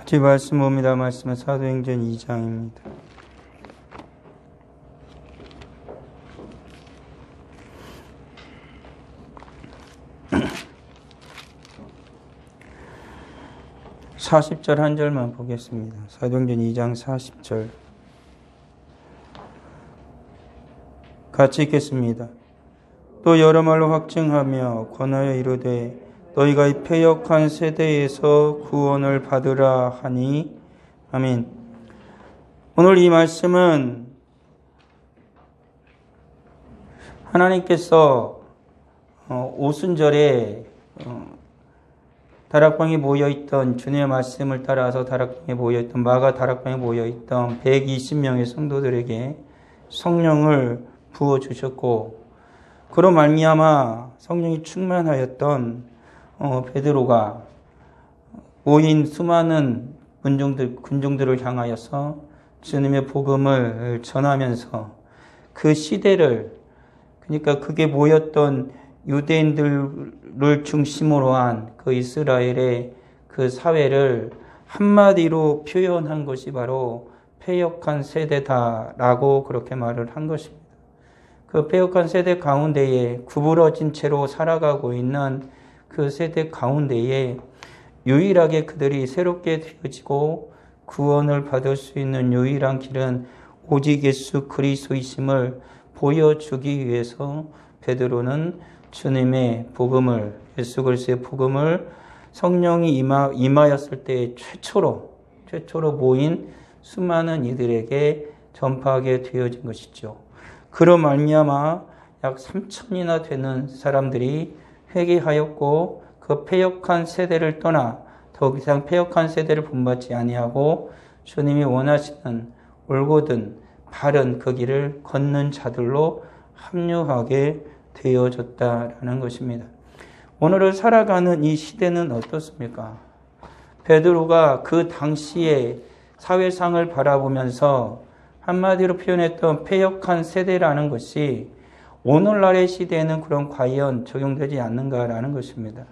제 말씀 봅니다. 말씀은 사도행전 2장입니다. (40절) 한 절만 보겠습니다. 사도행전 2장 40절 같이 읽겠습니다. 또 여러 말로 확증하며 권하여 이르되 너희가 이 패역한 세대에서 구원을 받으라 하니 아멘. 오늘 이 말씀은 하나님께서 오순절에 다락방에 모여있던 주님의 말씀을 따라서 다락방에 모여있던 마가 다락방에 모여있던 120명의 성도들에게 성령을 부어주셨고 그로 말미암아 성령이 충만하였던 베드로가 모인 수많은 군중들을 향하여서 주님의 복음을 전하면서 그 시대를, 그러니까 그게 모였던 유대인들을 중심으로 한 그 이스라엘의 그 사회를 한마디로 표현한 것이 바로 패역한 세대다라고 그렇게 말을 한 것입니다. 그 패역한 세대 가운데에 구부러진 채로 살아가고 있는 그 세대 가운데에 유일하게 그들이 새롭게 되어지고 구원을 받을 수 있는 유일한 길은 오직 예수 그리스도이심을 보여주기 위해서 베드로는 주님의 복음을, 예수 그리스도의 복음을 성령이 임하였을 때 최초로 모인 수많은 이들에게 전파하게 되어진 것이죠. 그로 말미암아 약 3,000이나 되는 사람들이 회개하였고 그 패역한 세대를 떠나 더 이상 패역한 세대를 본받지 아니하고 주님이 원하시는 올곧은 바른 그 길을 걷는 자들로 합류하게 되어졌다라는 것입니다. 오늘을 살아가는 이 시대는 어떻습니까? 베드로가 그 당시의 사회상을 바라보면서 한마디로 표현했던 패역한 세대라는 것이 오늘날의 시대에는 그럼 과연 적용되지 않는가라는 것입니다.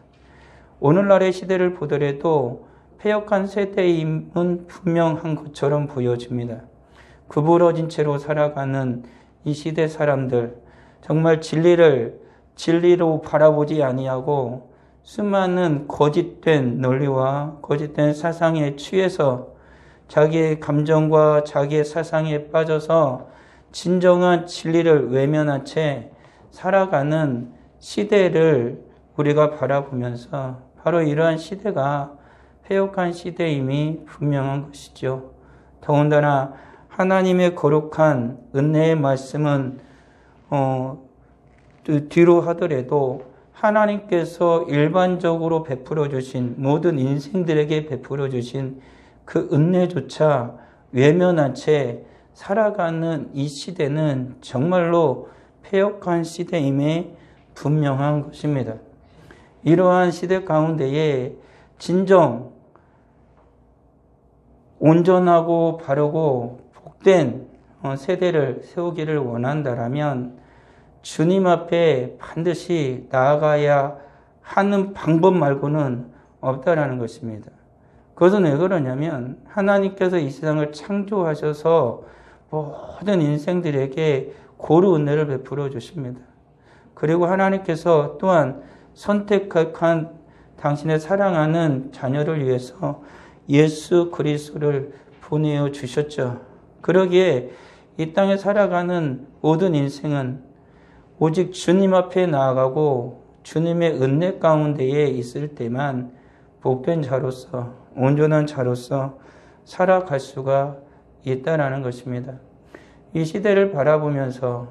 오늘날의 시대를 보더라도 패역한 세대임은 분명한 것처럼 보여집니다. 구부러진 채로 살아가는 이 시대 사람들, 정말 진리로 바라보지 아니하고 수많은 거짓된 논리와 거짓된 사상에 취해서 자기의 감정과 자기의 사상에 빠져서 진정한 진리를 외면한 채 살아가는 시대를 우리가 바라보면서 바로 이러한 시대가 패역한 시대임이 분명한 것이죠. 더군다나 하나님의 거룩한 은혜의 말씀은 뒤로 하더라도 하나님께서 일반적으로 베풀어 주신 모든 인생들에게 베풀어 주신 그 은혜조차 외면한 채 살아가는 이 시대는 정말로 패역한 시대임에 분명한 것입니다. 이러한 시대 가운데에 진정 온전하고 바르고 복된 세대를 세우기를 원한다라면 주님 앞에 반드시 나아가야 하는 방법 말고는 없다라는 것입니다. 그것은 왜 그러냐면 하나님께서 이 세상을 창조하셔서 모든 인생들에게 고루 은혜를 베풀어 주십니다. 그리고 하나님께서 또한 선택한 당신의 사랑하는 자녀를 위해서 예수 그리스도를 보내어 주셨죠. 그러기에 이 땅에 살아가는 모든 인생은 오직 주님 앞에 나아가고 주님의 은혜 가운데에 있을 때만 복된 자로서 온전한 자로서 살아갈 수가 있다라는 것입니다. 이 시대를 바라보면서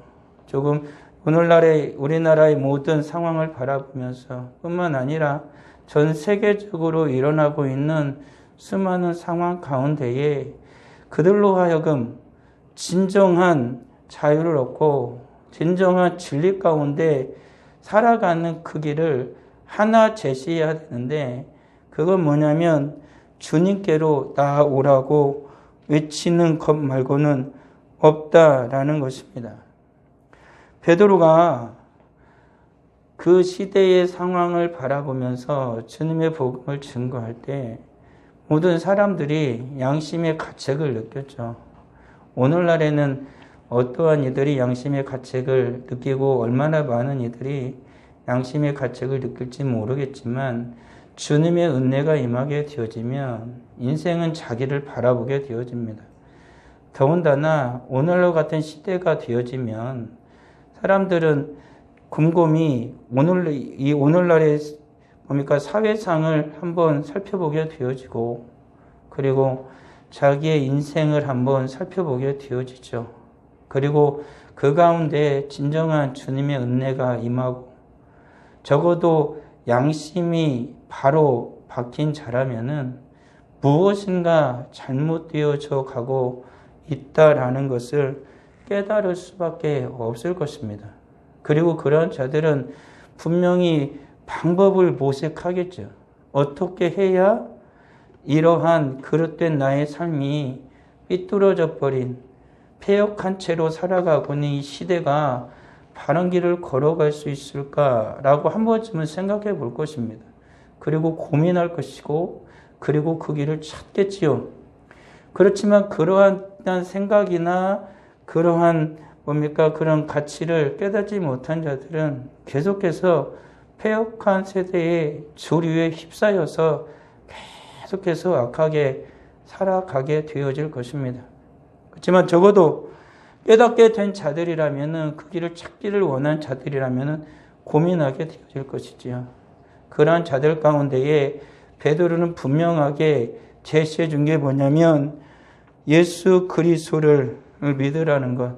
조금 오늘날의 우리나라의 모든 상황을 바라보면서 뿐만 아니라 전 세계적으로 일어나고 있는 수많은 상황 가운데에 그들로 하여금 진정한 자유를 얻고 진정한 진리 가운데 살아가는 그 길을 하나 제시해야 되는데 그건 뭐냐면 주님께로 나아오라고 외치는 것 말고는 없다라는 것입니다. 베드로가 그 시대의 상황을 바라보면서 주님의 복음을 증거할 때 모든 사람들이 양심의 가책을 느꼈죠. 오늘날에는 어떠한 이들이 양심의 가책을 느끼고 얼마나 많은 이들이 양심의 가책을 느낄지 모르겠지만 주님의 은혜가 임하게 되어지면 인생은 자기를 바라보게 되어집니다. 더군다나 오늘과 같은 시대가 되어지면 사람들은 곰곰이 오늘날의 사회상을 한번 살펴보게 되어지고 그리고 자기의 인생을 한번 살펴보게 되어지죠. 그리고 그 가운데 진정한 주님의 은혜가 임하고 적어도 양심이 바로 박힌 자라면은 무엇인가 잘못되어져 가고 있다라는 것을 깨달을 수밖에 없을 것입니다. 그리고 그런 자들은 분명히 방법을 모색하겠죠. 어떻게 해야 이러한 그릇된 나의 삶이 삐뚤어져 버린 폐역한 채로 살아가고 있는 이 시대가 바른 길을 걸어갈 수 있을까라고 한 번쯤은 생각해 볼 것입니다. 그리고 고민할 것이고 그리고 그 길을 찾겠지요. 그렇지만 그러한 생각이나 그러한 그런 가치를 깨닫지 못한 자들은 계속해서 폐역한 세대의 조류에 휩싸여서 계속해서 악하게 살아가게 되어질 것입니다. 그렇지만 적어도 깨닫게 된 자들이라면은 그 길을 찾기를 원한 자들이라면은 고민하게 되어질 것이지요. 그러한 자들 가운데에 베드로는 분명하게 제시해 준 게 뭐냐면 예수 그리스도를 믿으라는 것,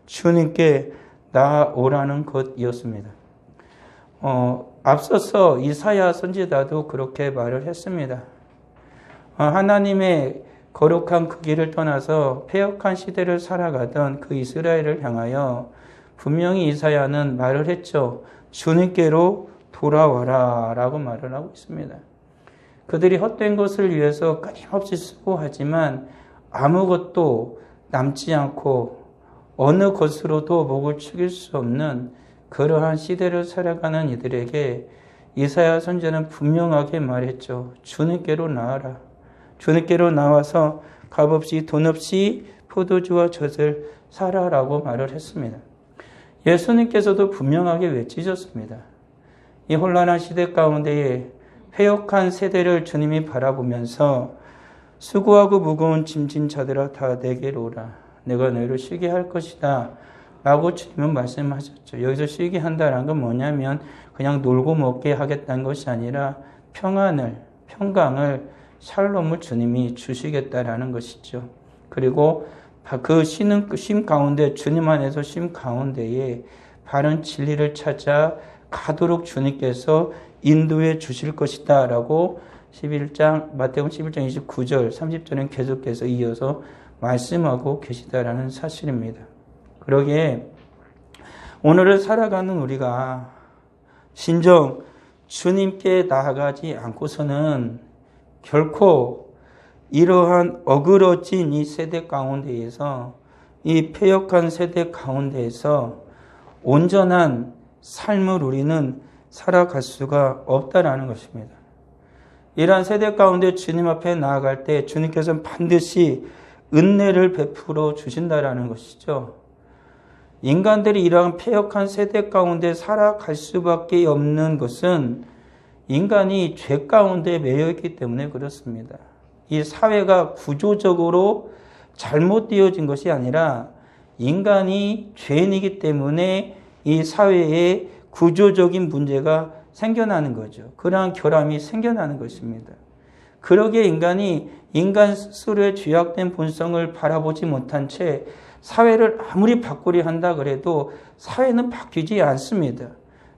주님께 나아오라는 것이었습니다. 앞서서 이사야 선지자도 그렇게 말을 했습니다. 하나님의 거룩한 그 길을 떠나서 폐역한 시대를 살아가던 그 이스라엘을 향하여 분명히 이사야는 말을 했죠. 주님께로 돌아와라 라고 말을 하고 있습니다. 그들이 헛된 것을 위해서 끊임없이 수고하지만 아무것도 남지 않고 어느 것으로도 목을 축일 수 없는 그러한 시대를 살아가는 이들에게 이사야 선지자는 분명하게 말했죠. 주님께로 나와라. 주님께로 나와서 값없이 돈 없이 포도주와 젖을 사라라고 말을 했습니다. 예수님께서도 분명하게 외치셨습니다. 이 혼란한 시대 가운데에 회역한 세대를 주님이 바라보면서 수고하고 무거운 짐진 자들아 다 내게로 오라. 내가 너희를 쉬게 할 것이다. 라고 주님은 말씀하셨죠. 여기서 쉬게 한다는 건 뭐냐면 그냥 놀고 먹게 하겠다는 것이 아니라 평강을 샬롬을 주님이 주시겠다라는 것이죠. 그리고 그 쉼 가운데 주님 안에서 쉼 가운데에 바른 진리를 찾아 가도록 주님께서 인도해 주실 것이다 라고 마태복음 11장 29절 30절은 계속해서 이어서 말씀하고 계시다라는 사실입니다. 그러기에 오늘을 살아가는 우리가 진정 주님께 나아가지 않고서는 결코 이러한 어그러진 이 세대 가운데에서 이 폐역한 세대 가운데에서 온전한 삶을 우리는 살아갈 수가 없다라는 것입니다. 이러한 세대 가운데 주님 앞에 나아갈 때 주님께서는 반드시 은혜를 베풀어 주신다라는 것이죠. 인간들이 이러한 폐역한 세대 가운데 살아갈 수밖에 없는 것은 인간이 죄 가운데 매여 있기 때문에 그렇습니다. 이 사회가 구조적으로 잘못되어진 것이 아니라 인간이 죄인이기 때문에 이 사회에 구조적인 문제가 생겨나는 거죠. 그러한 결함이 생겨나는 것입니다. 그러기에 인간이 인간 스스로의 죄악된 본성을 바라보지 못한 채 사회를 아무리 바꾸려 한다 그래도 사회는 바뀌지 않습니다.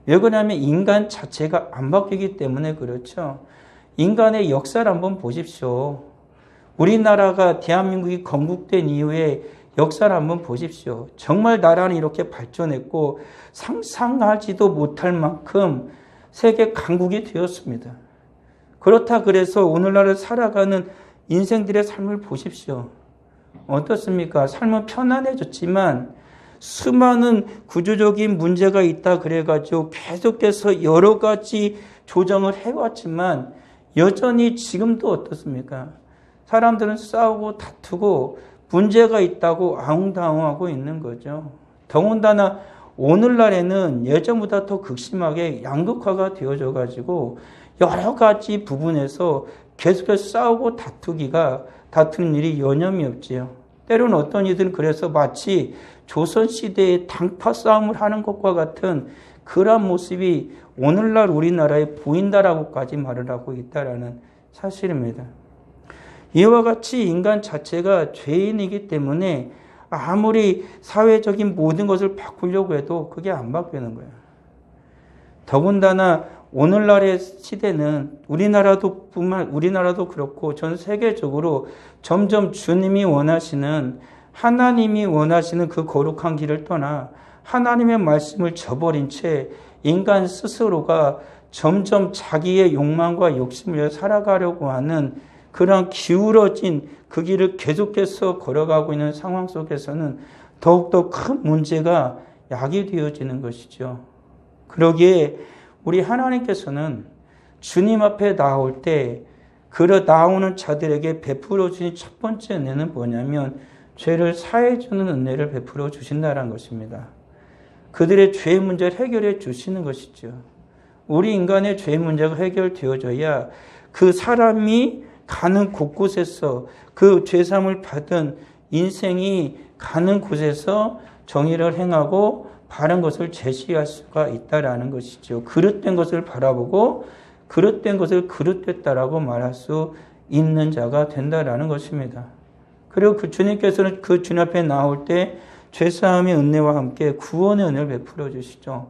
왜 그러냐면 인간 자체가 안 바뀌기 때문에 그렇죠. 인간의 역사를 한번 보십시오. 우리나라가 대한민국이 건국된 이후에 역사를 한번 보십시오. 정말 나라는 이렇게 발전했고 상상하지도 못할 만큼 세계 강국이 되었습니다. 그렇다 그래서 오늘날을 살아가는 인생들의 삶을 보십시오. 어떻습니까? 삶은 편안해졌지만 수많은 구조적인 문제가 있다 그래가지고 계속해서 여러 가지 조정을 해왔지만 여전히 지금도 어떻습니까? 사람들은 싸우고 다투고 문제가 있다고 아웅다웅하고 있는 거죠. 더군다나 오늘날에는 예전보다 더 극심하게 양극화가 되어져 가지고 여러 가지 부분에서 계속해서 싸우고 다투는 일이 여념이 없지요. 때로는 어떤 이들은 그래서 마치 조선시대의 당파 싸움을 하는 것과 같은 그러한 모습이 오늘날 우리나라에 보인다라고까지 말을 하고 있다라는 사실입니다. 이와 같이 인간 자체가 죄인이기 때문에 아무리 사회적인 모든 것을 바꾸려고 해도 그게 안 바뀌는 거예요. 더군다나 오늘날의 시대는 우리나라도 그렇고 전 세계적으로 점점 주님이 원하시는 하나님이 원하시는 그 거룩한 길을 떠나 하나님의 말씀을 저버린 채 인간 스스로가 점점 자기의 욕망과 욕심을 위해 살아가려고 하는 그런 기울어진 그 길을 계속해서 걸어가고 있는 상황 속에서는 더욱더 큰 문제가 야기되어지는 것이죠. 그러기에 우리 하나님께서는 주님 앞에 나올 때 나오는 자들에게 베풀어 주신 첫 번째 은혜는 뭐냐면 죄를 사해 주는 은혜를 베풀어 주신다는 것입니다. 그들의 죄 문제를 해결해 주시는 것이죠. 우리 인간의 죄 문제가 해결되어져야 그 사람이 가는 곳곳에서 그 죄사함을 받은 인생이 가는 곳에서 정의를 행하고 바른 것을 제시할 수가 있다라는 것이죠. 그릇된 것을 바라보고 그릇된 것을 그릇됐다라고 말할 수 있는 자가 된다라는 것입니다. 그리고 그 주님께서는 그 주님 앞에 나올 때 죄사함의 은혜와 함께 구원의 은혜를 베풀어 주시죠.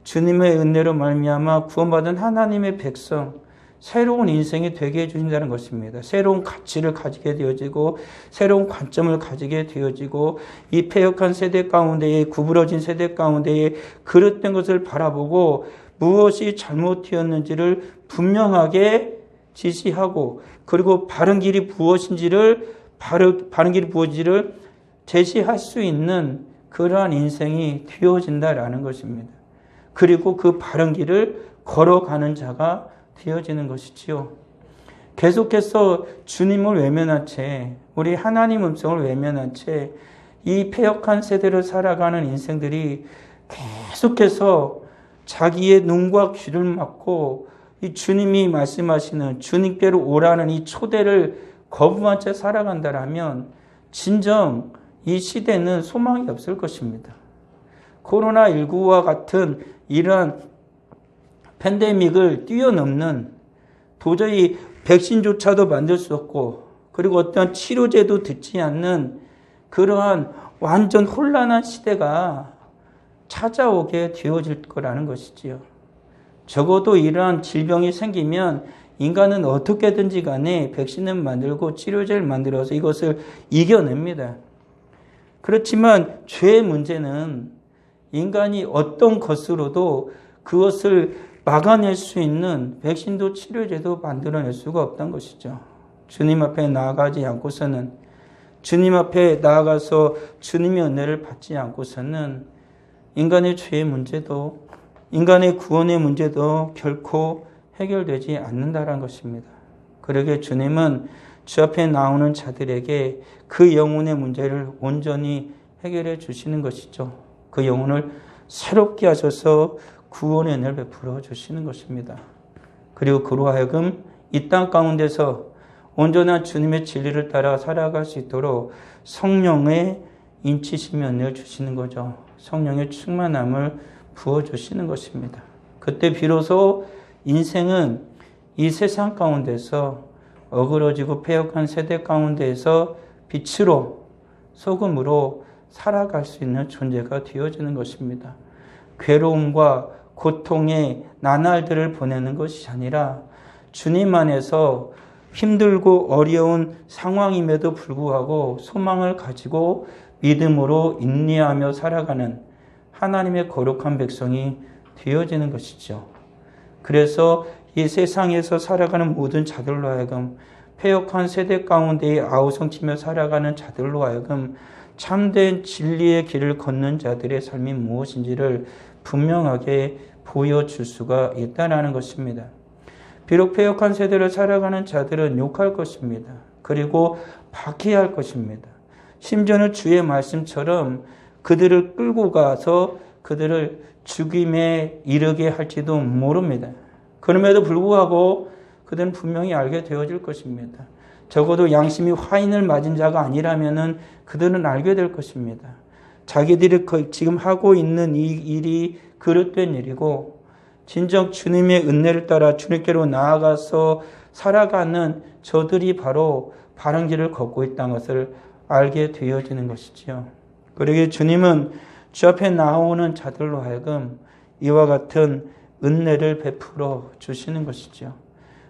주님의 은혜로 말미암아 구원받은 하나님의 백성, 새로운 인생이 되게 해주신다는 것입니다. 새로운 가치를 가지게 되어지고 새로운 관점을 가지게 되어지고 이 패역한 세대 가운데에 구부러진 세대 가운데에 그릇된 것을 바라보고 무엇이 잘못되었는지를 분명하게 지시하고 그리고 바른 길이 무엇인지를 제시할 수 있는 그러한 인생이 되어진다라는 것입니다. 그리고 그 바른 길을 걸어가는 자가 되어지는 것이지요. 계속해서 주님을 외면한 채 우리 하나님 음성을 외면한 채 이 패역한 세대를 살아가는 인생들이 계속해서 자기의 눈과 귀를 막고 이 주님이 말씀하시는 주님께로 오라는 이 초대를 거부한 채 살아간다라면 진정 이 시대는 소망이 없을 것입니다. 코로나19와 같은 이러한 팬데믹을 뛰어넘는 도저히 백신조차도 만들 수 없고 그리고 어떤 치료제도 듣지 않는 그러한 완전 혼란한 시대가 찾아오게 되어질 거라는 것이지요. 적어도 이러한 질병이 생기면 인간은 어떻게든지 간에 백신을 만들고 치료제를 만들어서 이것을 이겨냅니다. 그렇지만 죄의 문제는 인간이 어떤 것으로도 그것을 막아낼 수 있는 백신도 치료제도 만들어낼 수가 없다는 것이죠. 주님 앞에 나아가지 않고서는 주님 앞에 나아가서 주님의 은혜를 받지 않고서는 인간의 죄의 문제도 인간의 구원의 문제도 결코 해결되지 않는다는 것입니다. 그러기에 주님은 주 앞에 나오는 자들에게 그 영혼의 문제를 온전히 해결해 주시는 것이죠. 그 영혼을 새롭게 하셔서 구원의 은혜를 베풀어 주시는 것입니다. 그리고 그로 하여금 이 땅 가운데서 온전한 주님의 진리를 따라 살아갈 수 있도록 성령의 인치심의 은혜를 주시는 거죠. 성령의 충만함을 부어주시는 것입니다. 그때 비로소 인생은 이 세상 가운데서 어그러지고 패역한 세대 가운데에서 빛으로 소금으로 살아갈 수 있는 존재가 되어지는 것입니다. 괴로움과 고통의 나날들을 보내는 것이 아니라 주님 안에서 힘들고 어려운 상황임에도 불구하고 소망을 가지고 믿음으로 인내하며 살아가는 하나님의 거룩한 백성이 되어지는 것이죠. 그래서 이 세상에서 살아가는 모든 자들로 하여금 패역한 세대 가운데에 아우성치며 살아가는 자들로 하여금 참된 진리의 길을 걷는 자들의 삶이 무엇인지를 분명하게 보여줄 수가 있다는 것입니다. 비록 패역한 세대를 살아가는 자들은 욕할 것입니다. 그리고 박해할 것입니다. 심지어는 주의 말씀처럼 그들을 끌고 가서 그들을 죽임에 이르게 할지도 모릅니다. 그럼에도 불구하고 그들은 분명히 알게 되어질 것입니다. 적어도 양심이 화인을 맞은 자가 아니라면은 그들은 알게 될 것입니다. 자기들이 지금 하고 있는 이 일이 그릇된 일이고 진정 주님의 은혜를 따라 주님께로 나아가서 살아가는 저들이 바로 바른 길을 걷고 있다는 것을 알게 되어지는 것이지요. 그러기에 주님은 주 앞에 나오는 자들로 하여금 이와 같은 은혜를 베풀어 주시는 것이죠.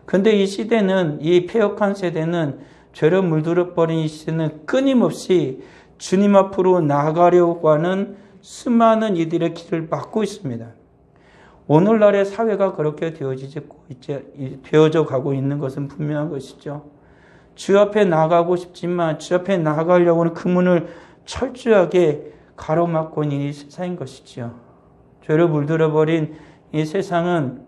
그런데 이 시대는, 이 패역한 세대는, 죄로 물들어 버린 이 시대는 끊임없이 주님 앞으로 나아가려고 하는 수많은 이들의 길을 막고 있습니다. 오늘날의 사회가 그렇게 되어져 가고 있는 것은 분명한 것이죠. 주 앞에 나가고 싶지만 주 앞에 나가려고 하는 그 문을 철저하게 가로막고 있는 이 세상인 것이죠. 죄로 물들어 버린 이 세상은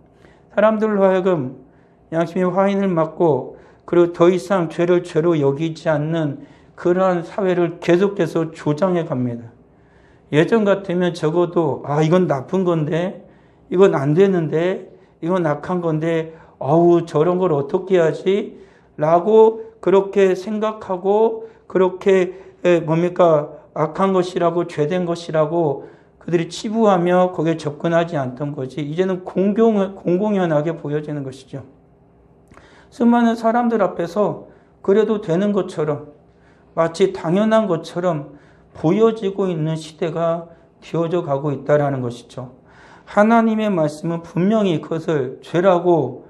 사람들로 하여금 양심의 화인을 맞고 그리고 더 이상 죄를 죄로 여기지 않는 그러한 사회를 계속해서 조장해 갑니다. 예전 같으면 적어도 이건 나쁜 건데, 이건 안 되는데, 이건 악한 건데, 저런 걸 어떻게 하지? 라고 그렇게 생각하고 그렇게 악한 것이라고 죄된 것이라고 그들이 치부하며 거기에 접근하지 않던 거지. 이제는 공공연하게 보여지는 것이죠. 수많은 사람들 앞에서 그래도 되는 것처럼 마치 당연한 것처럼 보여지고 있는 시대가 되어져 가고 있다는 것이죠. 하나님의 말씀은 분명히 그것을 죄라고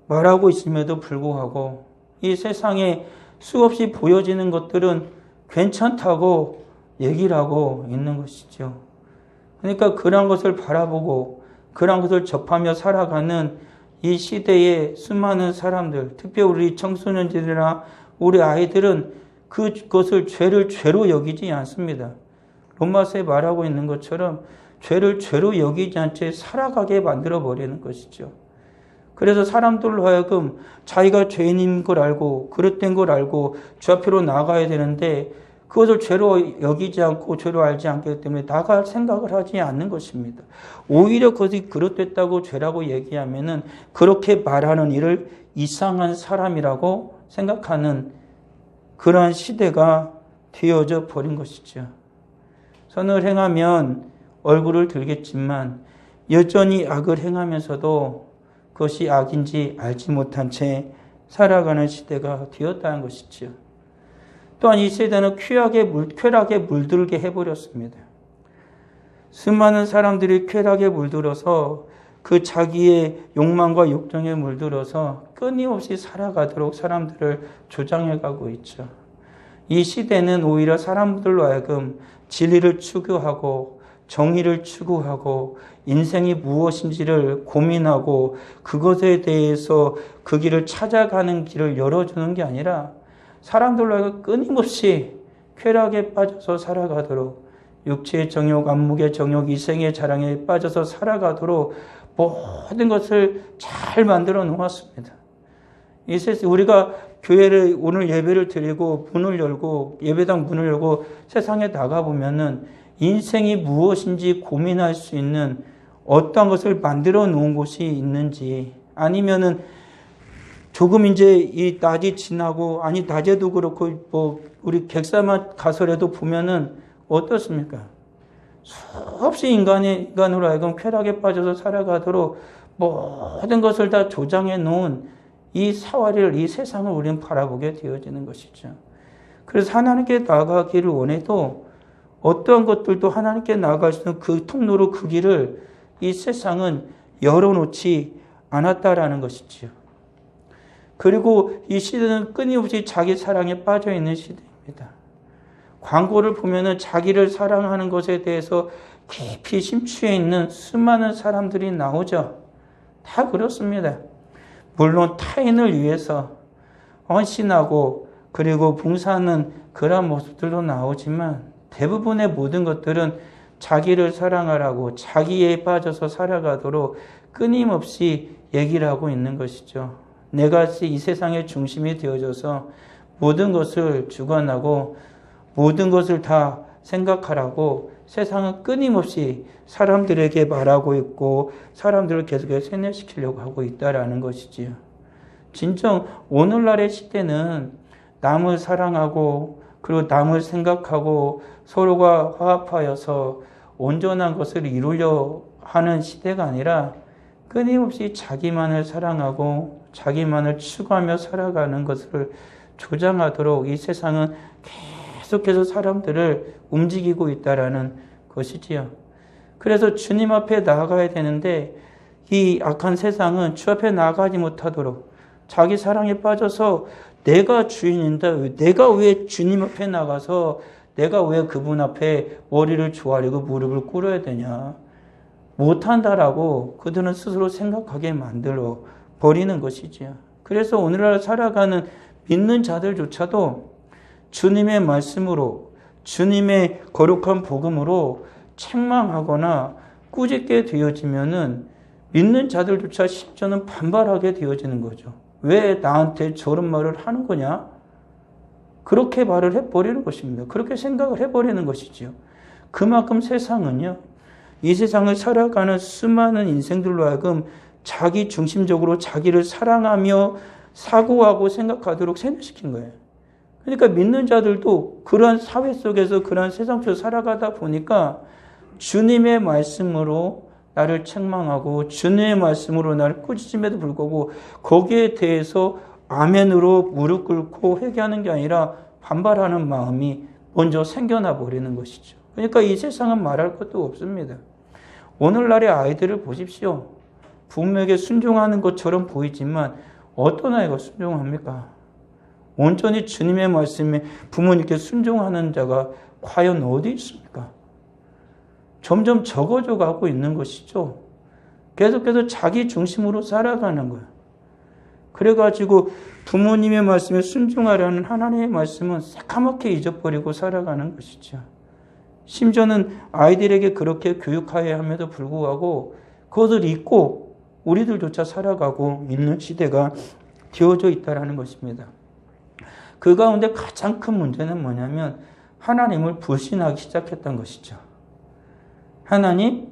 말하고 있음에도 불구하고 이 세상에 수없이 보여지는 것들은 괜찮다고 얘기를 하고 있는 것이죠. 그러니까 그런 것을 바라보고 그런 것을 접하며 살아가는 이 시대의 수많은 사람들, 특별히 우리 청소년들이나 우리 아이들은 그것을 죄를 죄로 여기지 않습니다. 로마서에 말하고 있는 것처럼 죄를 죄로 여기지 않게 살아가게 만들어버리는 것이죠. 그래서 사람들로 하여금 자기가 죄인인 걸 알고 그릇된 걸 알고 주 앞으로 나가야 되는데 그것을 죄로 여기지 않고 죄로 알지 않기 때문에 나갈 생각을 하지 않는 것입니다. 오히려 그것이 그릇됐다고 죄라고 얘기하면은 그렇게 말하는 일을 이상한 사람이라고 생각하는 그러한 시대가 되어져 버린 것이죠. 선을 행하면 얼굴을 들겠지만 여전히 악을 행하면서도 그것이 악인지 알지 못한 채 살아가는 시대가 되었다는 것이죠. 또한 이 세대는 쾌락에 물들게 해버렸습니다. 수많은 사람들이 쾌락에 물들어서 그 자기의 욕망과 욕정에 물들어서 끊임없이 살아가도록 사람들을 조장해가고 있죠. 이 시대는 오히려 사람들로 하여금 진리를 추구하고 정의를 추구하고 인생이 무엇인지를 고민하고 그것에 대해서 그 길을 찾아가는 길을 열어주는 게 아니라 사람들로 하여금 끊임없이 쾌락에 빠져서 살아가도록 육체의 정욕, 안목의 정욕, 이생의 자랑에 빠져서 살아가도록 모든 것을 잘 만들어 놓았습니다. 이 세상 우리가 교회를 오늘 예배를 드리고 문을 열고 예배당 문을 열고 세상에 나가보면은 인생이 무엇인지 고민할 수 있는 어떤 것을 만들어 놓은 곳이 있는지 아니면은 조금 이제 이 낮이 지나고 낮에도 그렇고 우리 객사만 가서라도 보면은 어떻습니까? 수없이 인간으로 하여금 쾌락에 빠져서 살아가도록 모든 것을 다 조장해 놓은 이 사활을 이 세상을 우리는 바라보게 되어지는 것이죠. 그래서 하나님께 나아가기를 원해도 어떠한 것들도 하나님께 나아갈 수 있는 그 통로로 그 길을 이 세상은 열어놓지 않았다라는 것이지요. 그리고 이 시대는 끊임없이 자기 사랑에 빠져 있는 시대입니다. 광고를 보면은 자기를 사랑하는 것에 대해서 깊이 심취해 있는 수많은 사람들이 나오죠. 다 그렇습니다. 물론 타인을 위해서 헌신하고 그리고 봉사하는 그런 모습들도 나오지만 대부분의 모든 것들은 자기를 사랑하라고 자기에 빠져서 살아가도록 끊임없이 얘기를 하고 있는 것이죠. 내가 이 세상의 중심이 되어져서 모든 것을 주관하고 모든 것을 다 생각하라고 세상은 끊임없이 사람들에게 말하고 있고 사람들을 계속해서 세뇌시키려고 하고 있다라는 것이지요. 진정 오늘날의 시대는 남을 사랑하고 그리고 남을 생각하고 서로가 화합하여서 온전한 것을 이루려 하는 시대가 아니라 끊임없이 자기만을 사랑하고 자기만을 추구하며 살아가는 것을 조장하도록 이 세상은 계속해서 사람들을 움직이고 있다라는 것이지요. 그래서 주님 앞에 나아가야 되는데 이 악한 세상은 주 앞에 나아가지 못하도록 자기 사랑에 빠져서 내가 주인인데 내가 왜 주님 앞에 나가서 내가 왜 그분 앞에 머리를 조아리고 무릎을 꿇어야 되냐. 못한다라고 그들은 스스로 생각하게 만들어 버리는 것이지요. 그래서 오늘날 살아가는 믿는 자들조차도 주님의 말씀으로 주님의 거룩한 복음으로 책망하거나 꾸짖게 되어지면은 믿는 자들조차 심지어는 반발하게 되어지는 거죠. 왜 나한테 저런 말을 하는 거냐? 그렇게 말을 해버리는 것입니다. 그렇게 생각을 해버리는 것이지요. 그만큼 세상은요, 이 세상을 살아가는 수많은 인생들로 하여금 자기 중심적으로 자기를 사랑하며 사고하고 생각하도록 세뇌시킨 거예요. 그러니까 믿는 자들도 그러한 사회 속에서 그러한 세상 속에서 살아가다 보니까 주님의 말씀으로 나를 책망하고 주님의 말씀으로 나를 꾸짖음에도 불구하고 거기에 대해서 아멘으로 무릎 꿇고 회개하는 게 아니라 반발하는 마음이 먼저 생겨나 버리는 것이죠. 그러니까 이 세상은 말할 것도 없습니다. 오늘날의 아이들을 보십시오. 부모에게 순종하는 것처럼 보이지만 어떤 아이가 순종합니까? 온전히 주님의 말씀에 부모님께 순종하는 자가 과연 어디 있습니까? 점점 적어져 가고 있는 것이죠. 계속해서 자기 중심으로 살아가는 거예요. 그래가지고 부모님의 말씀에 순종하려는 하나님의 말씀은 새까맣게 잊어버리고 살아가는 것이죠. 심지어는 아이들에게 그렇게 교육하여야 함에도 불구하고 그것을 잊고 우리들조차 살아가고 있는 시대가 되어져 있다는 것입니다. 그 가운데 가장 큰 문제는 뭐냐면 하나님을 불신하기 시작했던 것이죠. 하나님,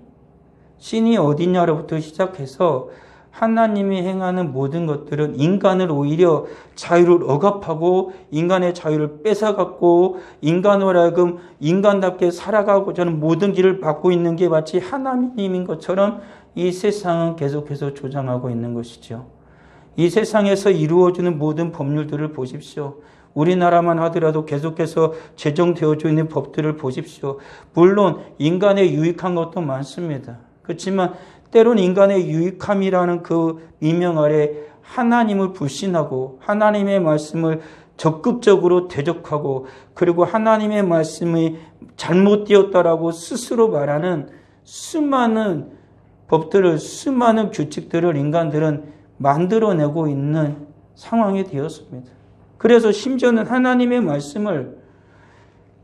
신이 어디냐로부터 시작해서 하나님이 행하는 모든 것들은 인간을 오히려 자유를 억압하고 인간의 자유를 뺏어갖고 인간으로 하여금 인간답게 살아가고자 하는 모든 길을 받고 있는 게 마치 하나님인 것처럼 이 세상은 계속해서 조장하고 있는 것이죠. 이 세상에서 이루어지는 모든 법률들을 보십시오. 우리나라만 하더라도 계속해서 제정되어져 있는 법들을 보십시오. 물론 인간의 유익한 것도 많습니다. 그렇지만 때론 인간의 유익함이라는 그 미명 아래 하나님을 불신하고 하나님의 말씀을 적극적으로 대적하고 그리고 하나님의 말씀이 잘못되었다라고 스스로 말하는 수많은 법들을 수많은 규칙들을 인간들은 만들어내고 있는 상황이 되었습니다. 그래서 심지어는 하나님의 말씀을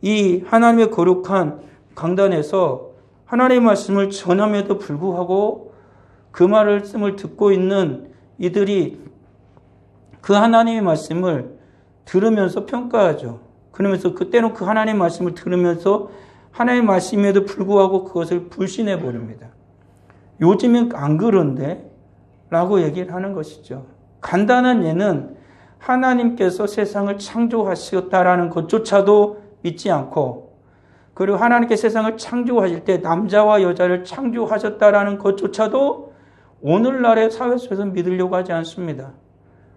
이 하나님의 거룩한 강단에서 하나님의 말씀을 전함에도 불구하고 그 말씀을 듣고 있는 이들이 그 하나님의 말씀을 들으면서 평가하죠. 그러면서 그때는 그 하나님의 말씀을 들으면서 하나님의 말씀에도 불구하고 그것을 불신해 버립니다. 요즘은 안 그런데? 라고 얘기를 하는 것이죠. 간단한 예는 하나님께서 세상을 창조하셨다라는 것조차도 믿지 않고 그리고 하나님께 세상을 창조하실 때 남자와 여자를 창조하셨다라는 것조차도 오늘날의 사회 속에서 믿으려고 하지 않습니다.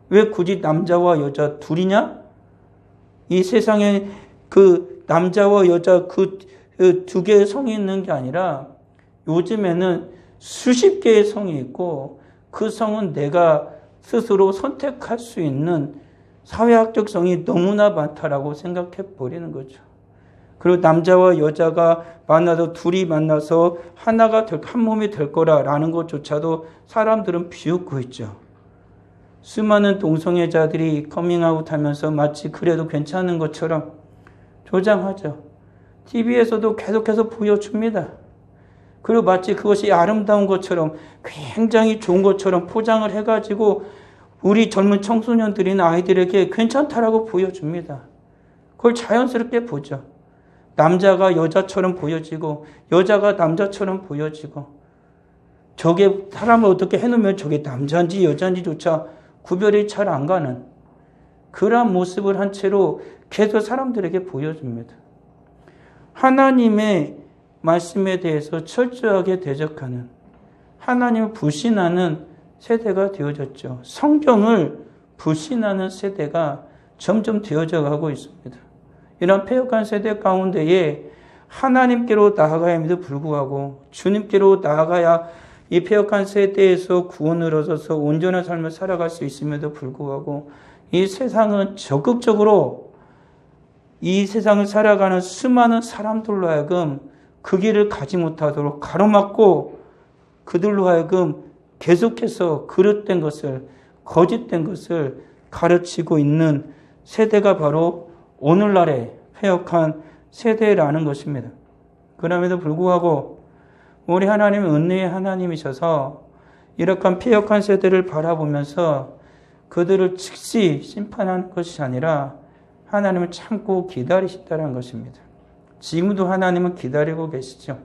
왜 굳이 남자와 여자 둘이냐? 이 세상에 그 남자와 여자 그 두 개의 성이 있는 게 아니라 요즘에는 수십 개의 성이 있고 그 성은 내가 스스로 선택할 수 있는 사회학적 성이 너무나 많다라고 생각해 버리는 거죠. 그리고 남자와 여자가 만나서 둘이 만나서 하나가 한 몸이 될 거라는 것조차도 사람들은 비웃고 있죠. 수많은 동성애자들이 커밍아웃 하면서 마치 그래도 괜찮은 것처럼 조장하죠. TV에서도 계속해서 보여줍니다. 그리고 마치 그것이 아름다운 것처럼 굉장히 좋은 것처럼 포장을 해가지고 우리 젊은 청소년들이나 아이들에게 괜찮다라고 보여줍니다. 그걸 자연스럽게 보죠. 남자가 여자처럼 보여지고 여자가 남자처럼 보여지고 저게 사람을 어떻게 해놓으면 저게 남자인지 여자인지조차 구별이 잘 안 가는 그러한 모습을 한 채로 계속 사람들에게 보여줍니다. 하나님의 말씀에 대해서 철저하게 대적하는, 하나님을 불신하는 세대가 되어졌죠. 성경을 불신하는 세대가 점점 되어져 가고 있습니다. 이런 패역한 세대 가운데에 하나님께로 나아가야 함에도 불구하고 주님께로 나아가야 이 패역한 세대에서 구원을 얻어서 온전한 삶을 살아갈 수 있음에도 불구하고 이 세상은 적극적으로 이 세상을 살아가는 수많은 사람들로 하여금 그 길을 가지 못하도록 가로막고 그들로 하여금 계속해서 그릇된 것을, 거짓된 것을 가르치고 있는 세대가 바로 오늘날의 패역한 세대라는 것입니다. 그럼에도 불구하고 우리 하나님은 은혜의 하나님이셔서 이렇게 패역한 세대를 바라보면서 그들을 즉시 심판하는 것이 아니라 하나님을 참고 기다리신다는 것입니다. 지금도 하나님은 기다리고 계시죠.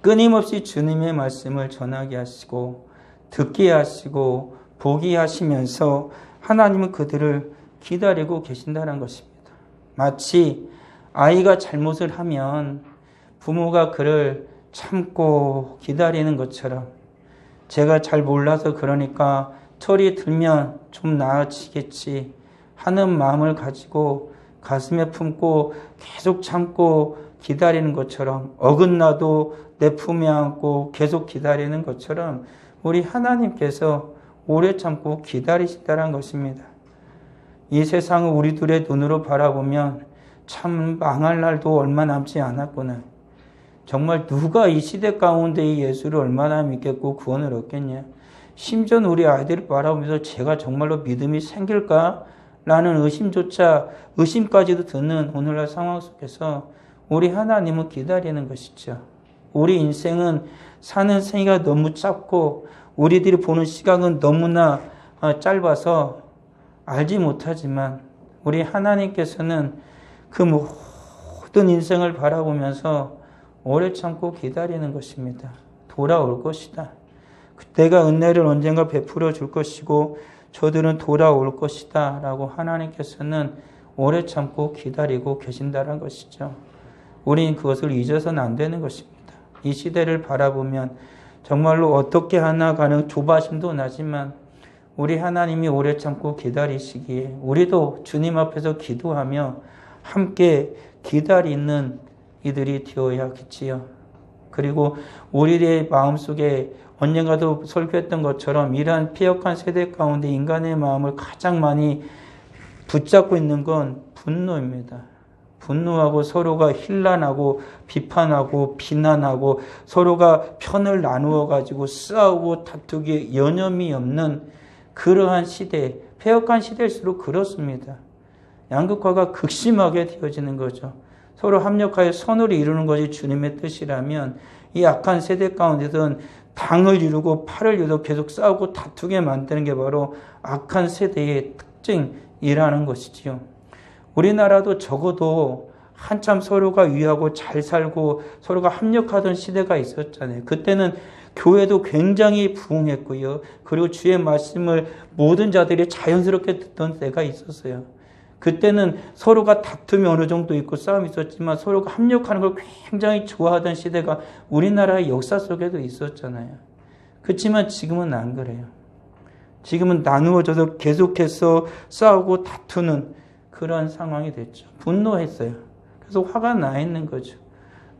끊임없이 주님의 말씀을 전하게 하시고 듣게 하시고 보게 하시면서 하나님은 그들을 기다리고 계신다는 것입니다. 마치 아이가 잘못을 하면 부모가 그를 참고 기다리는 것처럼 제가 잘 몰라서 그러니까 철이 들면 좀 나아지겠지 하는 마음을 가지고 가슴에 품고 계속 참고 기다리는 것처럼 어긋나도 내 품에 안고 계속 기다리는 것처럼 우리 하나님께서 오래 참고 기다리신다는 것입니다. 이 세상을 우리들의 눈으로 바라보면 참 망할 날도 얼마 남지 않았구나. 정말 누가 이 시대 가운데 이 예수를 얼마나 믿겠고 구원을 얻겠냐. 심지어 우리 아이들을 바라보면서 제가 정말로 믿음이 생길까? 라는 의심까지도 드는 오늘날 상황 속에서 우리 하나님은 기다리는 것이죠. 우리 인생은 사는 생애가 너무 짧고 우리들이 보는 시각은 너무나 짧아서 알지 못하지만 우리 하나님께서는 그 모든 인생을 바라보면서 오래 참고 기다리는 것입니다. 돌아올 것이다. 내가 은혜를 언젠가 베풀어 줄 것이고 저들은 돌아올 것이다 라고 하나님께서는 오래 참고 기다리고 계신다는 것이죠. 우리는 그것을 잊어서는 안 되는 것입니다. 이 시대를 바라보면 정말로 어떻게 하나 가는 조바심도 나지만 우리 하나님이 오래 참고 기다리시기에 우리도 주님 앞에서 기도하며 함께 기다리는 이들이 되어야겠지요. 그리고 우리의 마음속에 언젠가도 설교했던 것처럼 이러한 피역한 세대 가운데 인간의 마음을 가장 많이 붙잡고 있는 건 분노입니다. 분노하고 서로가 힐난하고 비판하고 비난하고 서로가 편을 나누어 가지고 싸우고 다투기에 여념이 없는 그러한 시대, 패역한 시대일수록 그렇습니다. 양극화가 극심하게 되어지는 거죠. 서로 합력하여 선을 이루는 것이 주님의 뜻이라면 이 악한 세대 가운데서는 당을 이루고 팔을 이루고 계속 싸우고 다투게 만드는 게 바로 악한 세대의 특징이라는 것이지요. 우리나라도 적어도 한참 서로가 위하고 잘 살고 서로가 합력하던 시대가 있었잖아요. 그때는 교회도 굉장히 부흥했고요. 그리고 주의 말씀을 모든 자들이 자연스럽게 듣던 때가 있었어요. 그때는 서로가 다툼이 어느 정도 있고 싸움이 있었지만 서로가 합력하는 걸 굉장히 좋아하던 시대가 우리나라의 역사 속에도 있었잖아요. 그렇지만 지금은 안 그래요. 지금은 나누어져서 계속해서 싸우고 다투는 그런 상황이 됐죠. 분노했어요. 그래서 화가 나 있는 거죠.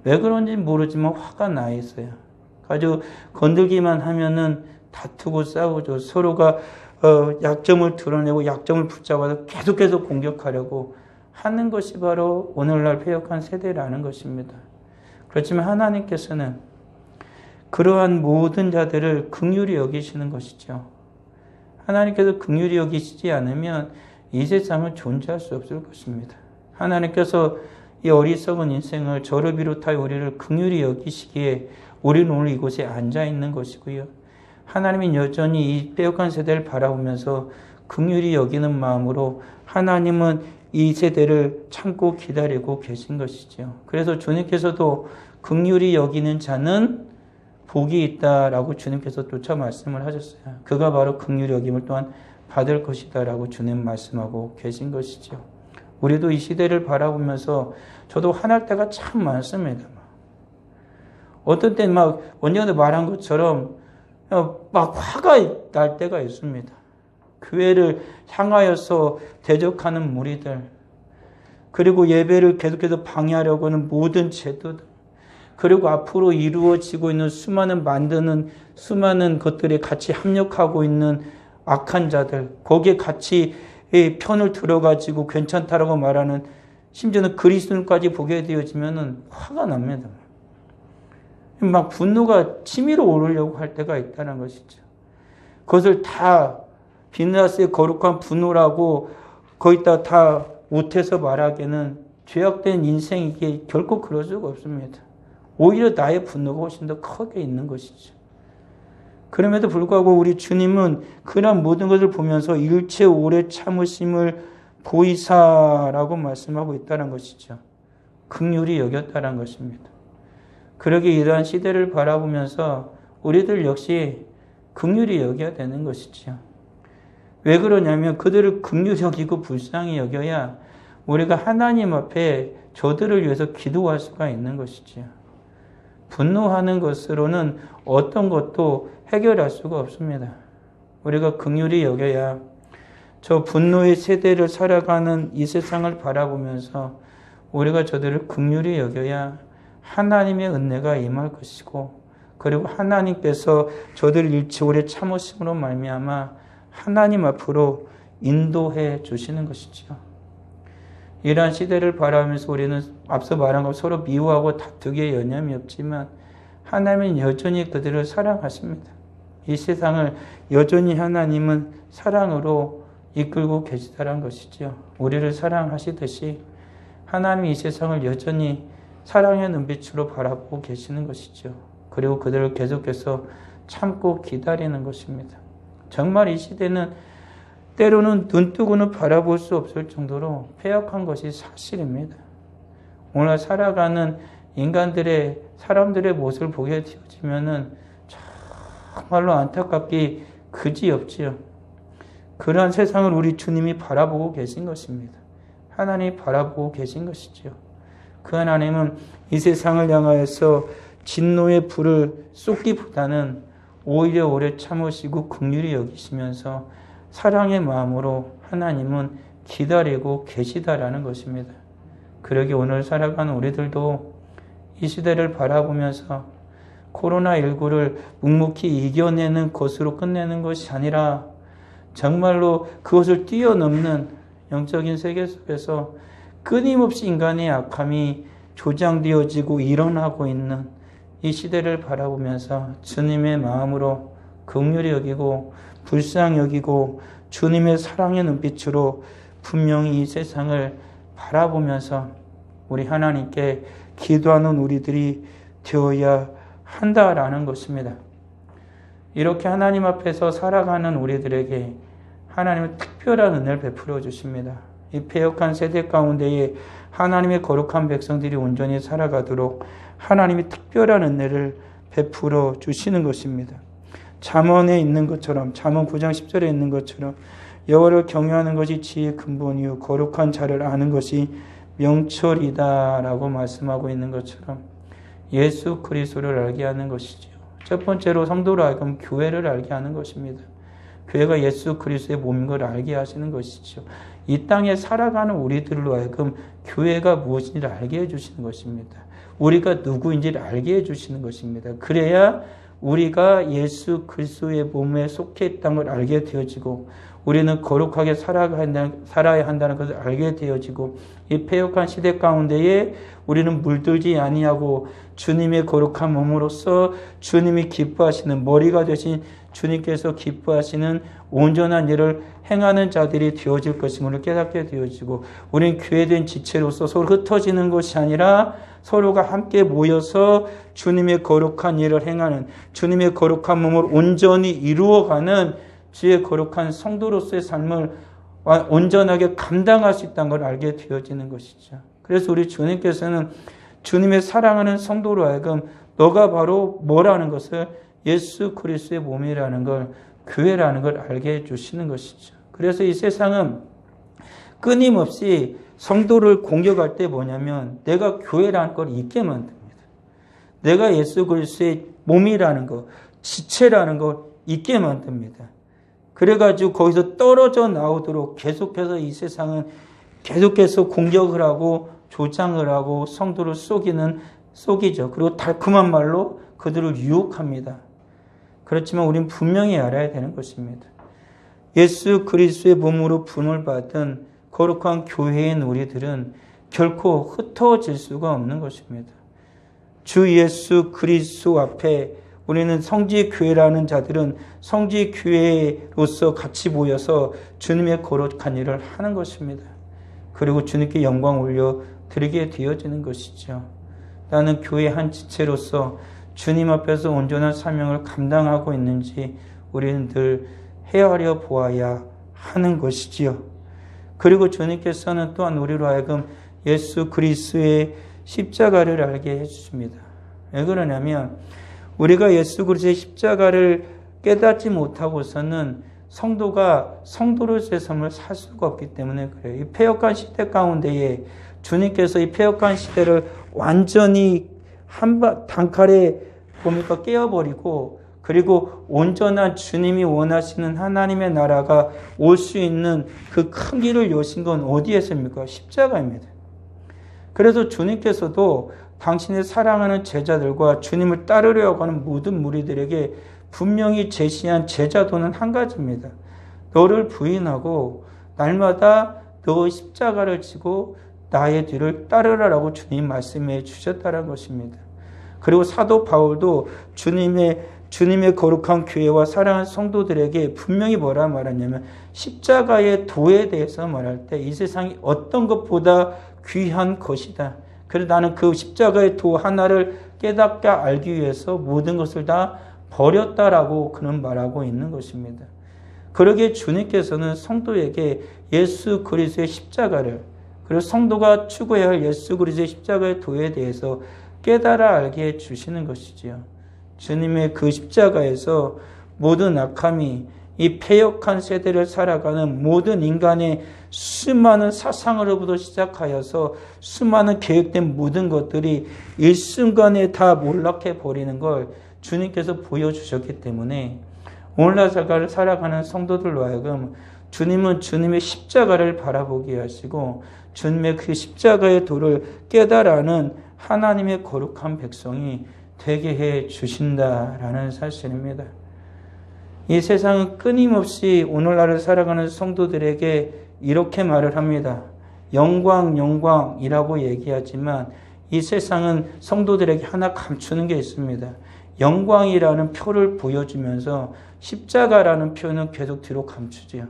왜 그런지 모르지만 화가 나 있어요. 아주 건들기만 하면은 다투고 싸우죠. 서로가 약점을 드러내고 약점을 붙잡아서 계속해서 공격하려고 하는 것이 바로 오늘날 패역한 세대라는 것입니다. 그렇지만 하나님께서는 그러한 모든 자들을 긍휼히 여기시는 것이죠. 하나님께서 긍휼히 여기시지 않으면 이 세상은 존재할 수 없을 것입니다. 하나님께서 이 어리석은 인생을 저를 비롯하여 우리를 긍휼히 여기시기에 우리는 오늘 이곳에 앉아 있는 것이고요. 하나님은 여전히 이 빼앗긴 세대를 바라보면서 긍휼히 여기는 마음으로 하나님은 이 세대를 참고 기다리고 계신 것이죠. 그래서 주님께서도 긍휼히 여기는 자는 복이 있다라고 주님께서 또차 말씀을 하셨어요. 그가 바로 긍휼히 여김을 또한 받을 것이다라고 주님 말씀하고 계신 것이죠. 우리도 이 시대를 바라보면서 저도 화날 때가 참 많습니다. 어떤 때는 막 언제도 말한 것처럼 막 화가 날 때가 있습니다. 교회를 향하여서 대적하는 무리들, 그리고 예배를 계속해서 방해하려고 하는 모든 제도들, 그리고 앞으로 이루어지고 있는 수많은 것들에 같이 합력하고 있는 악한 자들, 거기에 같이 편을 들어가지고 괜찮다라고 말하는, 심지어는 그리스도인까지 보게 되어지면 화가 납니다. 막 분노가 치밀어 오르려고 할 때가 있다는 것이죠. 그것을 다 비느하스의 거룩한 분노라고 거기다 다 못해서 말하기에는 죄악된 인생이기에 결코 그럴 수가 없습니다. 오히려 나의 분노가 훨씬 더 크게 있는 것이죠. 그럼에도 불구하고 우리 주님은 그런 모든 것을 보면서 일체 오래 참으심을 보이사라고 말씀하고 있다는 것이죠. 긍휼히 여겼다는 것입니다. 그러기에 이러한 시대를 바라보면서 우리들 역시 긍휼히 여겨야 되는 것이죠. 왜 그러냐면 그들을 긍휼히 여기고 불쌍히 여겨야 우리가 하나님 앞에 저들을 위해서 기도할 수가 있는 것이죠. 분노하는 것으로는 어떤 것도 해결할 수가 없습니다. 우리가 긍휼히 여겨야 저 분노의 세대를 살아가는 이 세상을 바라보면서 우리가 저들을 긍휼히 여겨야 하나님의 은혜가 임할 것이고, 그리고 하나님께서 저들을 일체 오래 참으심으로 말미암아 하나님 앞으로 인도해 주시는 것이죠. 이러한 시대를 바라보면서 우리는 앞서 말한 것 서로 미워하고 다투기에 여념이 없지만 하나님은 여전히 그들을 사랑하십니다. 이 세상을 여전히 하나님은 사랑으로 이끌고 계시다는 것이죠. 우리를 사랑하시듯이 하나님이 이 세상을 여전히 사랑의 눈빛으로 바라보고 계시는 것이죠. 그리고 그들을 계속해서 참고 기다리는 것입니다. 정말 이 시대는 때로는 눈뜨고는 바라볼 수 없을 정도로 폐역한 것이 사실입니다. 오늘 살아가는 사람들의 모습을 보게 되어지면은 정말로 안타깝기 그지없지요. 그러한 세상을 우리 주님이 바라보고 계신 것입니다. 하나님이 바라보고 계신 것이죠. 그 하나님은 이 세상을 향하여서 진노의 불을 쏟기보다는 오히려 오래 참으시고 긍휼히 여기시면서 사랑의 마음으로 하나님은 기다리고 계시다라는 것입니다. 그러기 오늘 살아가는 우리들도 이 시대를 바라보면서 코로나19를 묵묵히 이겨내는 것으로 끝내는 것이 아니라 정말로 그것을 뛰어넘는 영적인 세계 속에서 끊임없이 인간의 악함이 조장되어지고 일어나고 있는 이 시대를 바라보면서 주님의 마음으로 긍휼히 여기고 불쌍히 여기고 주님의 사랑의 눈빛으로 분명히 이 세상을 바라보면서 우리 하나님께 기도하는 우리들이 되어야 한다라는 것입니다. 이렇게 하나님 앞에서 살아가는 우리들에게 하나님은 특별한 은혜를 베풀어 주십니다. 이 패역한 세대 가운데에 하나님의 거룩한 백성들이 온전히 살아가도록 하나님이 특별한 은혜를 베풀어 주시는 것입니다. 잠언에 있는 것처럼, 잠언 9장 10절에 있는 것처럼 여호와를 경외하는 것이 지혜의 근본이요 거룩한 자를 아는 것이 명철이다라고 말씀하고 있는 것처럼 예수 그리스도를 알게 하는 것이죠. 첫 번째로 성도로 하여금 교회를 알게 하는 것입니다. 교회가 예수 그리스도의 몸인 걸 알게 하시는 것이죠. 이 땅에 살아가는 우리들로 하여금 교회가 무엇인지를 알게 해주시는 것입니다. 우리가 누구인지를 알게 해주시는 것입니다. 그래야 우리가 예수 그리스도의 몸에 속해 있다는 걸 알게 되어지고 우리는 거룩하게 살아야 한다는 것을 알게 되어지고 이 패역한 시대 가운데에 우리는 물들지 아니하고 주님의 거룩한 몸으로서 주님이 기뻐하시는 머리가 되신 주님께서 기뻐하시는 온전한 일을 행하는 자들이 되어질 것임을 깨닫게 되어지고 우리는 교회된 지체로서 서로 흩어지는 것이 아니라 서로가 함께 모여서 주님의 거룩한 일을 행하는 주님의 거룩한 몸을 온전히 이루어가는 주의 거룩한 성도로서의 삶을 온전하게 감당할 수 있다는 걸 알게 되어지는 것이죠. 그래서 우리 주님께서는 주님의 사랑하는 성도로 하여금 너가 바로 뭐라는 것을 예수 그리스도의 몸이라는 걸 교회라는 걸 알게 해주시는 것이죠. 그래서 이 세상은 끊임없이 성도를 공격할 때 뭐냐면 내가 교회라는 걸 잊게 만듭니다. 내가 예수 그리스도의 몸이라는 것, 지체라는 걸 잊게 만듭니다. 그래가지고 거기서 떨어져 나오도록 계속해서 이 세상은 계속해서 공격을 하고 조장을 하고 성도를 속이죠. 그리고 달콤한 말로 그들을 유혹합니다. 그렇지만 우리는 분명히 알아야 되는 것입니다. 예수 그리스도의 몸으로 부름을 받은 거룩한 교회인 우리들은 결코 흩어질 수가 없는 것입니다. 주 예수 그리스도 앞에 우리는 성지교회라는 자들은 성지교회로서 같이 모여서 주님의 거룩한 일을 하는 것입니다. 그리고 주님께 영광 올려 드리게 되어지는 것이죠. 나는 교회 한 지체로서 주님 앞에서 온전한 사명을 감당하고 있는지 우리는 늘 헤아려 보아야 하는 것이지요. 그리고 주님께서는 또한 우리로 하여금 예수 그리스도의 십자가를 알게 해주십니다. 왜 그러냐면 우리가 예수 그리스도의 십자가를 깨닫지 못하고서는 성도가 성도로서의 삶을 살 수가 없기 때문에 그래요. 이 패역한 시대 가운데에 주님께서 이 패역한 시대를 완전히 단칼에 보니까 깨어버리고 그리고 온전한 주님이 원하시는 하나님의 나라가 올 수 있는 그 큰 길을 여신 건 어디에서입니까? 십자가입니다. 그래서 주님께서도 당신의 사랑하는 제자들과 주님을 따르려고 하는 모든 무리들에게 분명히 제시한 제자도는 한 가지입니다. 너를 부인하고 날마다 너의 십자가를 지고 나의 뒤를 따르라라고 주님 말씀해 주셨다는 것입니다. 그리고 사도 바울도 주님의 거룩한 교회와 사랑하는 성도들에게 분명히 뭐라 말하냐면 십자가의 도에 대해서 말할 때 이 세상이 어떤 것보다 귀한 것이다. 그래서 나는 그 십자가의 도 하나를 깨닫게 알기 위해서 모든 것을 다 버렸다라고 그는 말하고 있는 것입니다. 그러기에 주님께서는 성도에게 예수 그리스도의 십자가를 그리고 성도가 추구해야 할 예수 그리스도의 십자가의 도에 대해서 깨달아 알게 해주시는 것이지요. 주님의 그 십자가에서 모든 악함이 이 패역한 세대를 살아가는 모든 인간의 수많은 사상으로부터 시작하여서 수많은 계획된 모든 것들이 일순간에 다 몰락해 버리는 걸 주님께서 보여주셨기 때문에 오늘날 살아가는 성도들로 하여금 주님은 주님의 십자가를 바라보게 하시고 주님의 그 십자가의 도를 깨달아는 하나님의 거룩한 백성이 되게 해 주신다라는 사실입니다. 이 세상은 끊임없이 오늘날을 살아가는 성도들에게 이렇게 말을 합니다. 영광, 영광이라고 얘기하지만 이 세상은 성도들에게 하나 감추는 게 있습니다. 영광이라는 표를 보여주면서 십자가라는 표는 계속 뒤로 감추지요.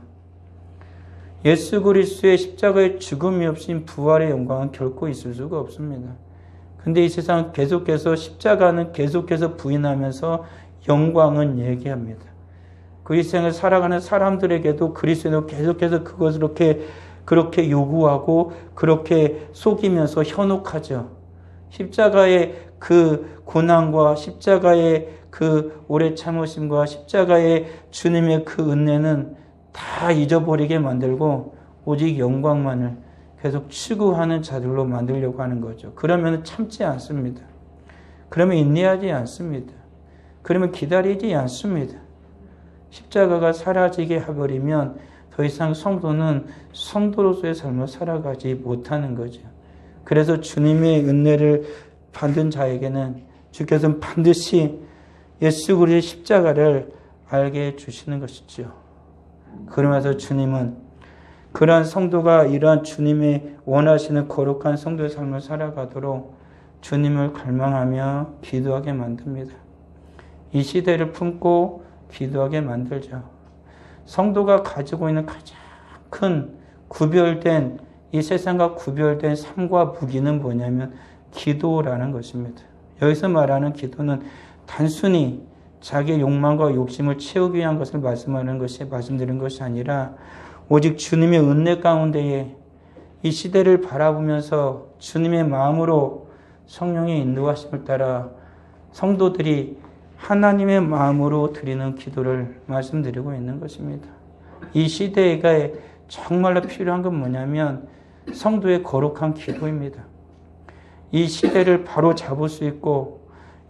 예수 그리스도의 십자가의 죽음이 없인 부활의 영광은 결코 있을 수가 없습니다. 근데 이 세상은 계속해서 십자가는 계속해서 부인하면서 영광은 얘기합니다. 그 일생을 살아가는 사람들에게도 그리스도는 계속해서 그것을 그렇게 요구하고 그렇게 속이면서 현혹하죠. 십자가의 그 고난과 십자가의 그 오래 참으심과 십자가의 주님의 그 은혜는 다 잊어버리게 만들고 오직 영광만을 계속 추구하는 자들로 만들려고 하는 거죠. 그러면 참지 않습니다. 그러면 인내하지 않습니다. 그러면 기다리지 않습니다. 십자가가 사라지게 해버리면 더 이상 성도는 성도로서의 삶을 살아가지 못하는 거죠. 그래서 주님의 은혜를 받은 자에게는 주께서는 반드시 예수 그리스도의 십자가를 알게 해주시는 것이죠. 그러면서 주님은 그러한 성도가 이러한 주님의 원하시는 거룩한 성도의 삶을 살아가도록 주님을 갈망하며 기도하게 만듭니다. 이 시대를 품고 기도하게 만들죠. 성도가 가지고 있는 가장 큰 구별된 이 세상과 구별된 삶과 무기는 뭐냐면 기도라는 것입니다. 여기서 말하는 기도는 단순히 자기의 욕망과 욕심을 채우기 위한 것을 말씀드린 것이 아니라 오직 주님의 은혜 가운데에 이 시대를 바라보면서 주님의 마음으로 성령의 인도하심을 따라 성도들이 하나님의 마음으로 드리는 기도를 말씀드리고 있는 것입니다. 이 시대에 정말로 필요한 건 뭐냐면 성도의 거룩한 기도입니다. 이 시대를 바로 잡을 수 있고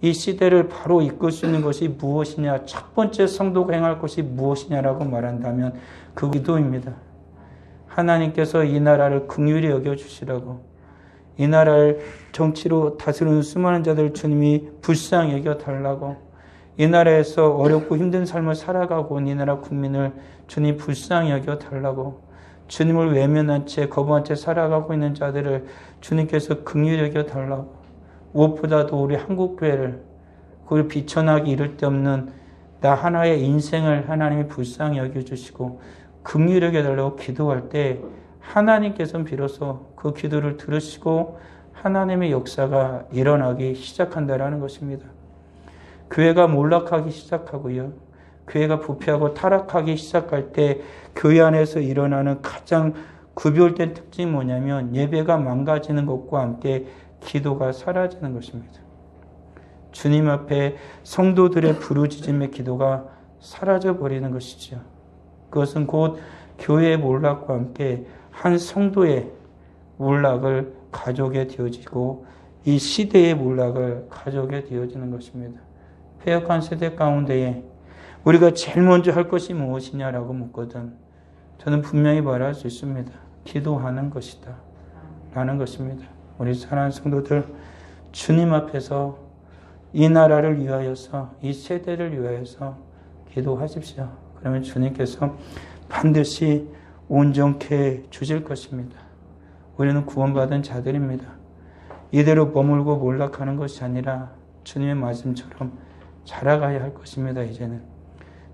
이 시대를 바로 이끌 수 있는 것이 무엇이냐? 첫 번째 성도가 행할 것이 무엇이냐라고 말한다면 그 기도입니다. 하나님께서 이 나라를 긍휼히 여겨주시라고, 이 나라를 정치로 다스리는 수많은 자들 주님이 불쌍히 여겨달라고, 이 나라에서 어렵고 힘든 삶을 살아가고 온 이 나라 국민을 주님 불쌍히 여겨달라고, 주님을 외면한 채 거부한 채 살아가고 있는 자들을 주님께서 긍휼히 여겨달라고, 무엇보다도 우리 한국교회를 그걸 비천하기 이를 데 없는 나 하나의 인생을 하나님이 불쌍히 여겨주시고 긍휼히 여겨달라고 기도할 때 하나님께서는 비로소 그 기도를 들으시고 하나님의 역사가 일어나기 시작한다라는 것입니다. 교회가 몰락하기 시작하고요. 교회가 부패하고 타락하기 시작할 때 교회 안에서 일어나는 가장 구별된 특징이 뭐냐면 예배가 망가지는 것과 함께 기도가 사라지는 것입니다. 주님 앞에 성도들의 부르짖음의 기도가 사라져버리는 것이죠. 그것은 곧 교회의 몰락과 함께 한 성도의 몰락을 가져오게 되어지고 이 시대의 몰락을 가져오게 되어지는 것입니다. 패역한 세대 가운데에 우리가 제일 먼저 할 것이 무엇이냐라고 묻거든 저는 분명히 말할 수 있습니다. 기도하는 것이다 라는 것입니다. 우리 사랑하는 성도들, 주님 앞에서 이 나라를 위하여서, 이 세대를 위하여서 기도하십시오. 그러면 주님께서 반드시 온전케 주실 것입니다. 우리는 구원받은 자들입니다. 이대로 머물고 몰락하는 것이 아니라 주님의 말씀처럼 자라가야 할 것입니다. 이제는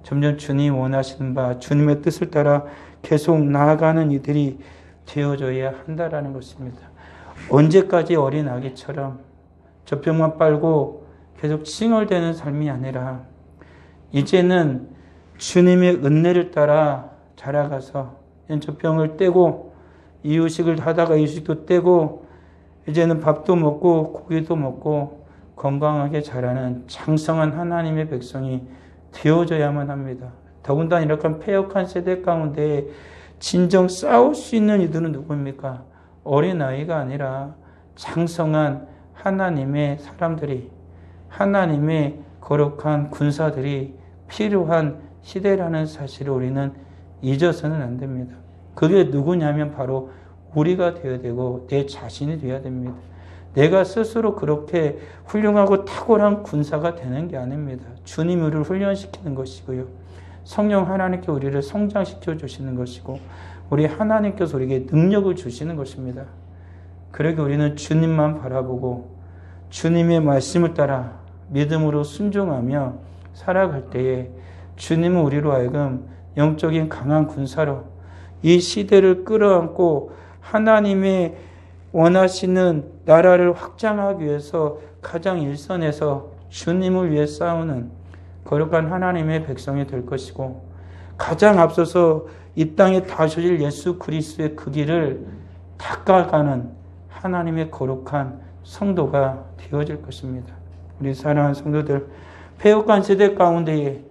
점점 주님이 원하시는 바, 주님의 뜻을 따라 계속 나아가는 이들이 되어져야 한다라는 것입니다. 언제까지 어린 아기처럼 젖병만 빨고 계속 칭얼대는 삶이 아니라 이제는 주님의 은혜를 따라 자라가서 젖병을 떼고 이유식을 하다가 이유식도 떼고 이제는 밥도 먹고 고기도 먹고 건강하게 자라는 장성한 하나님의 백성이 되어져야만 합니다. 더군다나 이렇게 패역한 세대 가운데 진정 싸울 수 있는 이들은 누구입니까? 어린아이가 아니라 장성한 하나님의 사람들이, 하나님의 거룩한 군사들이 필요한 시대라는 사실을 우리는 잊어서는 안 됩니다. 그게 누구냐면 바로 우리가 되어야 되고 내 자신이 되어야 됩니다. 내가 스스로 그렇게 훌륭하고 탁월한 군사가 되는 게 아닙니다. 주님이 우리를 훈련시키는 것이고요. 성령 하나님께 우리를 성장시켜 주시는 것이고 우리 하나님께서 우리에게 능력을 주시는 것입니다. 그러기 우리는 주님만 바라보고 주님의 말씀을 따라 믿음으로 순종하며 살아갈 때에 주님은 우리로 하여금 영적인 강한 군사로 이 시대를 끌어안고 하나님의 원하시는 나라를 확장하기 위해서 가장 일선에서 주님을 위해 싸우는 거룩한 하나님의 백성이 될 것이고 가장 앞서서 이 땅에 다셔질 예수 그리스도의 그 길을 닦아가는 하나님의 거룩한 성도가 되어질 것입니다. 우리 사랑하는 성도들, 패역한 세대 가운데에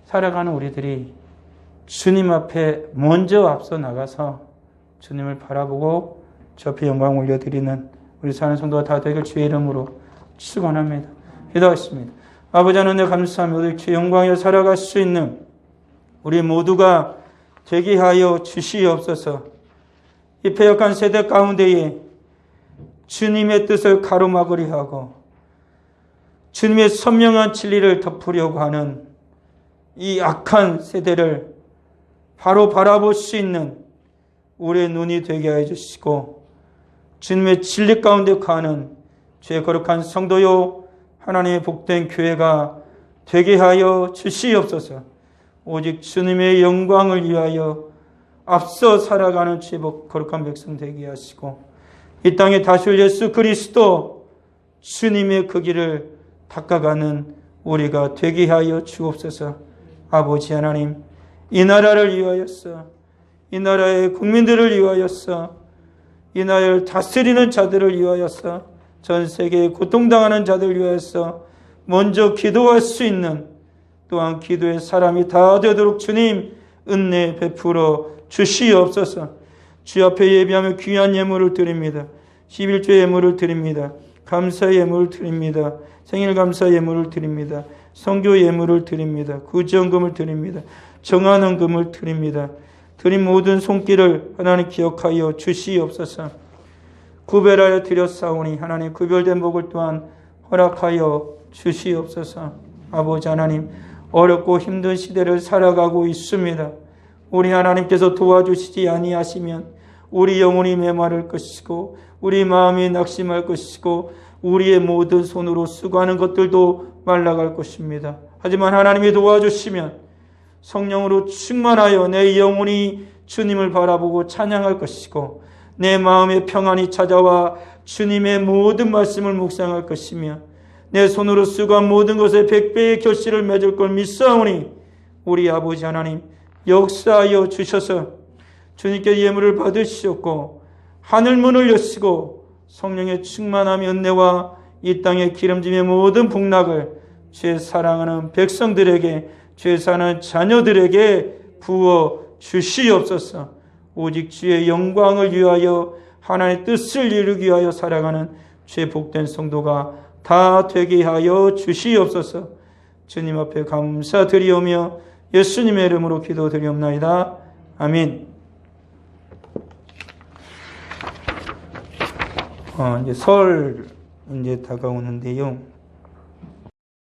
살아가는 우리들이 주님 앞에 먼저 앞서 나가서 주님을 바라보고 주 앞에 영광 올려드리는 우리 사랑하는 성도가 다 되길 주의 이름으로 축원합니다. 기도하겠습니다. 아버지 하나님 감사하며 우리 주의 영광에 살아갈 수 있는 우리 모두가 되게 하여 주시옵소서. 이 패역한 세대 가운데에 주님의 뜻을 가로막으려 하고 주님의 선명한 진리를 덮으려고 하는 이 악한 세대를 바로 바라볼 수 있는 우리의 눈이 되게 해 주시고, 주님의 진리 가운데 가는 주의 거룩한 성도요 하나님의 복된 교회가 되게 하여 주시옵소서. 오직 주님의 영광을 위하여 앞서 살아가는 주의 거룩한 백성 되게 하시고, 이 땅에 다시 올 예수 그리스도 주님의 그 길을 닦아가는 우리가 되게 하여 주옵소서. 아버지 하나님, 이 나라를 위하여서, 이 나라의 국민들을 위하여서, 이 나라를 다스리는 자들을 위하여서, 전 세계에 고통당하는 자들을 위하여서 먼저 기도할 수 있는, 또한 기도의 사람이 다 되도록 주님 은혜 베풀어 주시옵소서. 주 앞에 예배하며 귀한 예물을 드립니다. 11조 예물을 드립니다. 감사 예물을 드립니다. 생일 감사 예물을 드립니다. 선교 예물을 드립니다. 구정금을 드립니다. 정한원금을 드립니다. 드린 모든 손길을 하나님 기억하여 주시옵소서. 구별하여 드렸사오니 하나님 구별된 복을 또한 허락하여 주시옵소서. 아버지 하나님, 어렵고 힘든 시대를 살아가고 있습니다. 우리 하나님께서 도와주시지 아니하시면 우리 영혼이 메마를 것이고, 우리 마음이 낙심할 것이고, 우리의 모든 손으로 수고하는 것들도 말라갈 것입니다. 하지만 하나님이 도와주시면 성령으로 충만하여 내 영혼이 주님을 바라보고 찬양할 것이고, 내 마음에 평안이 찾아와 주님의 모든 말씀을 묵상할 것이며, 내 손으로 수고한 모든 것에 100배의 결실을 맺을 걸 믿사오니, 우리 아버지 하나님 역사하여 주셔서 주님께 예물을 받으시었고 하늘문을 여시고 성령의 충만함 은혜와 이 땅의 기름짐의 모든 복락을 주의 사랑하는 백성들에게, 주의 사랑하는 자녀들에게 부어 주시옵소서. 오직 주의 영광을 위하여 하나님의 뜻을 이루기 위하여 살아가는 주의 복된 성도가 다 되게 하여 주시옵소서. 주님 앞에 감사드리오며 예수님의 이름으로 기도드리옵나이다. 아멘. 이제 설 다가오는데요.